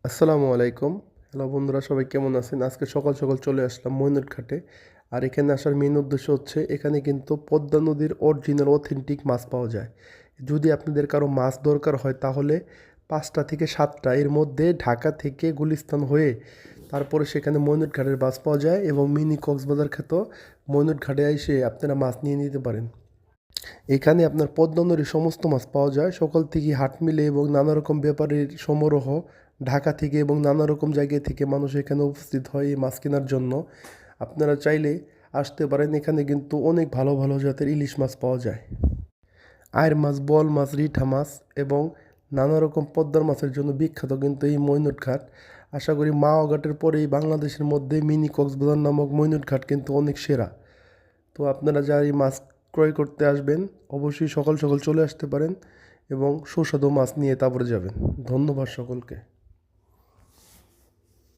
আসসালামু আলাইকুম। হ্যালো বন্ধুরা, সবাই কেমন আছেন? আজকে সকাল সকাল চলে আসলাম মইনুট ঘাটে। আর এখানে আসার মেন উদ্দেশ্য হচ্ছে এখানে কিন্তু পদ্মা নদীর অরিজিনাল অথেন্টিক মাছ পাওয়া যায়। যদি আপনাদের কারো মাছ দরকার হয় তাহলে ৫টা থেকে ৭টা এর মধ্যে ঢাকা থেকে গুলিস্তান হয়ে তারপরে সেখানে মইনুট ঘাটের মাছ পাওয়া যায় এবং মিনি কক্সবাজার খ্যাত মইনুট ঘাটে এসে আপনারা মাছ নিয়ে নিতে পারেন। এখানে আপনার পদ্মা নদীর সমস্ত মাছ পাওয়া যায়। সকাল থেকে হাট মিলে এবং নানা রকম ব্যাপারীর সমারোহ ঢাকা থেকে এবং নানা রকম জায়গা থেকে মানুষ এখানে উপস্থিত হয় এই মাছ কেনার জন্য। আপনারা চাইলে আসতে পারেন। এখানে কিন্তু অনেক ভালো ভালো জাতের ইলিশ মাছ পাওয়া যায়। আইড় মাছ, বোয়াল মাছ, রিঠা মাছ এবং নানা রকম পদ্মার মাছের জন্য বিখ্যাত কিন্তু এই মইনুট ঘাট। আশা করি মাওয়া ঘাটের পরেই বাংলাদেশের মধ্যে মিনি কক্সবাজার নামক মইনুট ঘাট কিন্তু অনেক সেরা। তো আপনারা যারা এই মাছ ক্রয় করতে আসবেন অবশ্যই সকাল সকাল চলে আসতে পারেন এবং সুস্বাদু মাছ নিয়ে তারপরে যাবেন। ধন্যবাদ সকলকে।